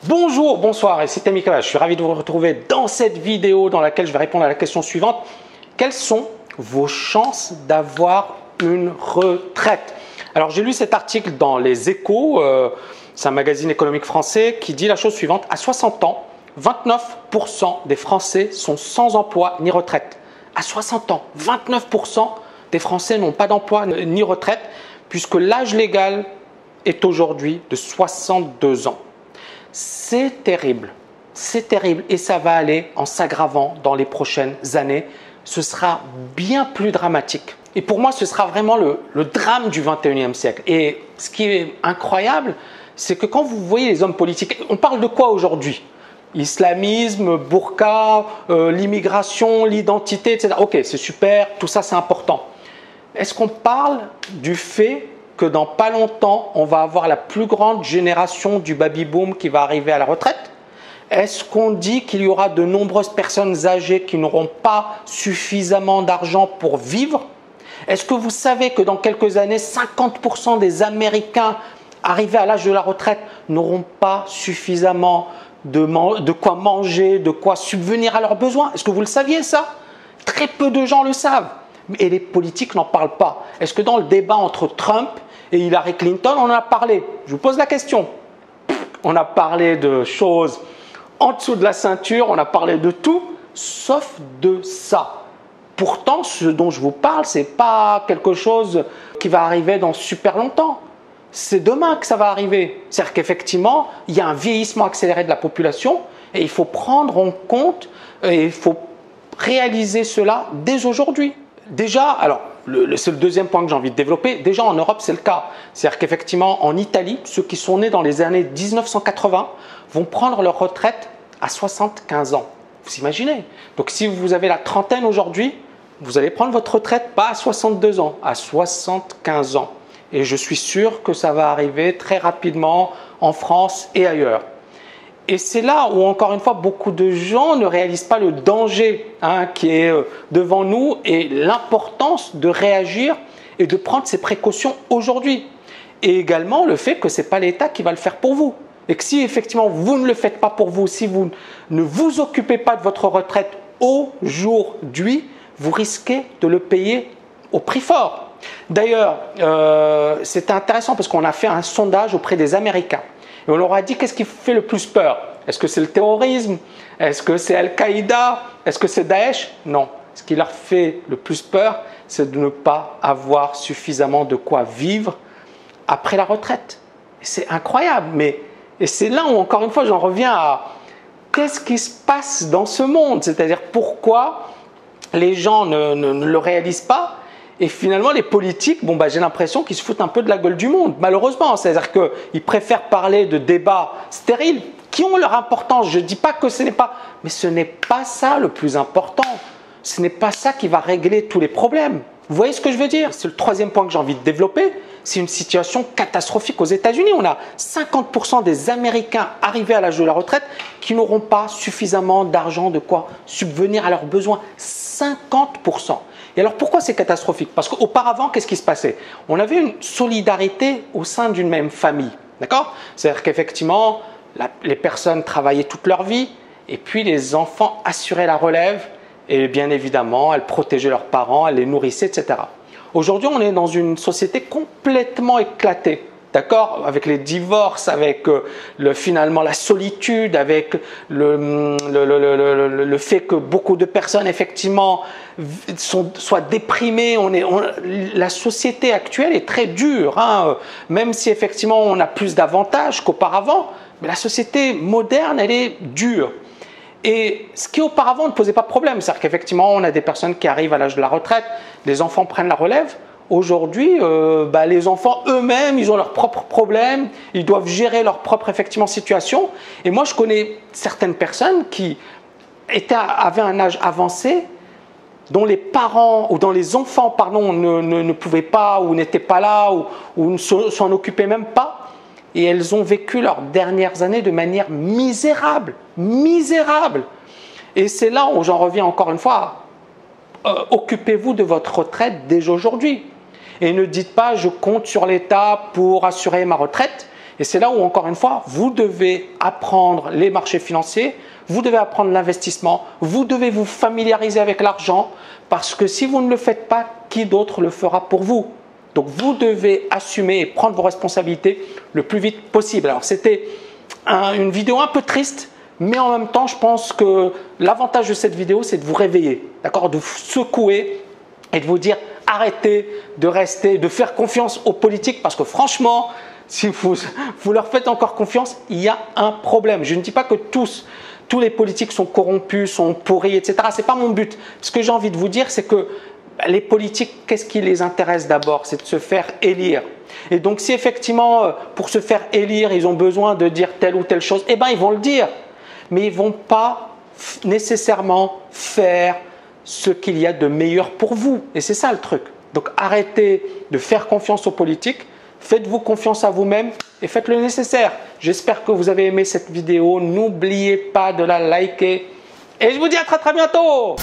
Bonjour, bonsoir, et c'est Mika. Je suis ravi de vous retrouver dans cette vidéo dans laquelle je vais répondre à la question suivante. Quelles sont vos chances d'avoir une retraite? Alors j'ai lu cet article dans Les Échos, c'est un magazine économique français qui dit la chose suivante. À 60 ans, 29% des Français sont sans emploi ni retraite. À 60 ans, 29% des Français n'ont pas d'emploi ni retraite puisque l'âge légal est aujourd'hui de 62 ans. C'est terrible et ça va aller en s'aggravant dans les prochaines années. Ce sera bien plus dramatique. Et pour moi, ce sera vraiment le drame du 21e siècle. Et ce qui est incroyable, c'est que quand vous voyez les hommes politiques, on parle de quoi aujourd'hui? Islamisme, burqa, l'immigration, l'identité, etc. Ok, c'est super, tout ça c'est important. Est-ce qu'on parle du fait que dans pas longtemps, on va avoir la plus grande génération du baby-boom qui va arriver à la retraite? Est-ce qu'on dit qu'il y aura de nombreuses personnes âgées qui n'auront pas suffisamment d'argent pour vivre? Est-ce que vous savez que dans quelques années, 50% des Américains arrivés à l'âge de la retraite n'auront pas suffisamment de quoi manger, de quoi subvenir à leurs besoins? Est-ce que vous le saviez ça? Très peu de gens le savent. Et les politiques n'en parlent pas. Est-ce que dans le débat entre Trump et Hillary Clinton, on en a parlé? Je vous pose la question. On a parlé de choses en dessous de la ceinture, on a parlé de tout, sauf de ça. Pourtant, ce dont je vous parle, ce n'est pas quelque chose qui va arriver dans super longtemps. C'est demain que ça va arriver. C'est-à-dire qu'effectivement, il y a un vieillissement accéléré de la population et il faut prendre en compte et il faut réaliser cela dès aujourd'hui. Déjà, alors, c'est le deuxième point que j'ai envie de développer. Déjà, en Europe, c'est le cas. C'est-à-dire qu'effectivement, en Italie, ceux qui sont nés dans les années 1980 vont prendre leur retraite à 75 ans. Vous imaginez? Donc, si vous avez la trentaine aujourd'hui, vous allez prendre votre retraite pas à 62 ans, à 75 ans. Et je suis sûr que ça va arriver très rapidement en France et ailleurs. Et c'est là où, encore une fois, beaucoup de gens ne réalisent pas le danger qui est devant nous et l'importance de réagir et de prendre ces précautions aujourd'hui. Et également le fait que ce n'est pas l'État qui va le faire pour vous. Et que si effectivement vous ne le faites pas pour vous, si vous ne vous occupez pas de votre retraite aujourd'hui, vous risquez de le payer au prix fort. D'ailleurs, c'est intéressant parce qu'on a fait un sondage auprès des Américains. Et on leur a dit qu'est-ce qui fait le plus peur? Est-ce que c'est le terrorisme? Est-ce que c'est Al-Qaïda? Est-ce que c'est Daesh? Non. Ce qui leur fait le plus peur, c'est de ne pas avoir suffisamment de quoi vivre après la retraite. C'est incroyable. Et c'est là où, encore une fois, j'en reviens à qu'est-ce qui se passe dans ce monde? C'est-à-dire pourquoi les gens ne le réalisent pas? Et finalement, les politiques, j'ai l'impression qu'ils se foutent un peu de la gueule du monde, malheureusement. C'est-à-dire qu'ils préfèrent parler de débats stériles qui ont leur importance. Je ne dis pas que ce n'est pas, mais ce n'est pas ça le plus important. Ce n'est pas ça qui va régler tous les problèmes. Vous voyez ce que je veux dire? C'est le troisième point que j'ai envie de développer. C'est une situation catastrophique aux États-Unis. On a 50% des Américains arrivés à l'âge de la retraite qui n'auront pas suffisamment d'argent de quoi subvenir à leurs besoins. 50%. Et alors pourquoi c'est catastrophique? Parce qu'auparavant, qu'est-ce qui se passait? On avait une solidarité au sein d'une même famille. D'accord? C'est-à-dire qu'effectivement, les personnes travaillaient toute leur vie et puis les enfants assuraient la relève et bien évidemment, elles protégeaient leurs parents, elles les nourrissaient, etc. Aujourd'hui, on est dans une société complètement éclatée. D'accord? Avec les divorces, avec finalement la solitude, avec le fait que beaucoup de personnes effectivement soient déprimées. La société actuelle est très dure, même si effectivement on a plus d'avantages qu'auparavant, mais la société moderne, elle est dure. Et ce qui auparavant ne posait pas de problème, c'est-à-dire qu'effectivement on a des personnes qui arrivent à l'âge de la retraite, les enfants prennent la relève. Aujourd'hui, les enfants eux-mêmes, ils ont leurs propres problèmes, ils doivent gérer leur propre situation. Et moi, je connais certaines personnes qui avaient un âge avancé, dont les parents ou dont les enfants, ne pouvaient pas ou n'étaient pas là ou ne s'en occupaient même pas. Et elles ont vécu leurs dernières années de manière misérable, misérable. Et c'est là où j'en reviens encore une fois. Occupez-vous de votre retraite dès aujourd'hui. Et ne dites pas « je compte sur l'État pour assurer ma retraite ». Et c'est là où, encore une fois, vous devez apprendre les marchés financiers, vous devez apprendre l'investissement, vous devez vous familiariser avec l'argent parce que si vous ne le faites pas, qui d'autre le fera pour vous? Donc, vous devez assumer et prendre vos responsabilités le plus vite possible. Alors, c'était une vidéo un peu triste, mais en même temps, je pense que l'avantage de cette vidéo, c'est de vous réveiller, d'accord, de vous secouer et de vous dire arrêtez de rester, de faire confiance aux politiques parce que franchement, si vous leur faites encore confiance, il y a un problème. Je ne dis pas que tous les politiques sont corrompus, sont pourris, etc. Ce n'est pas mon but. Ce que j'ai envie de vous dire, c'est que les politiques, qu'est-ce qui les intéresse d'abord? C'est de se faire élire. Et donc, si effectivement, pour se faire élire, ils ont besoin de dire telle ou telle chose, eh bien, ils vont le dire. Mais ils ne vont pas nécessairement faire ce qu'il y a de meilleur pour vous. Et c'est ça le truc. Donc, arrêtez de faire confiance aux politiques. Faites-vous confiance à vous-même et faites le nécessaire. J'espère que vous avez aimé cette vidéo. N'oubliez pas de la liker. Et je vous dis à très bientôt.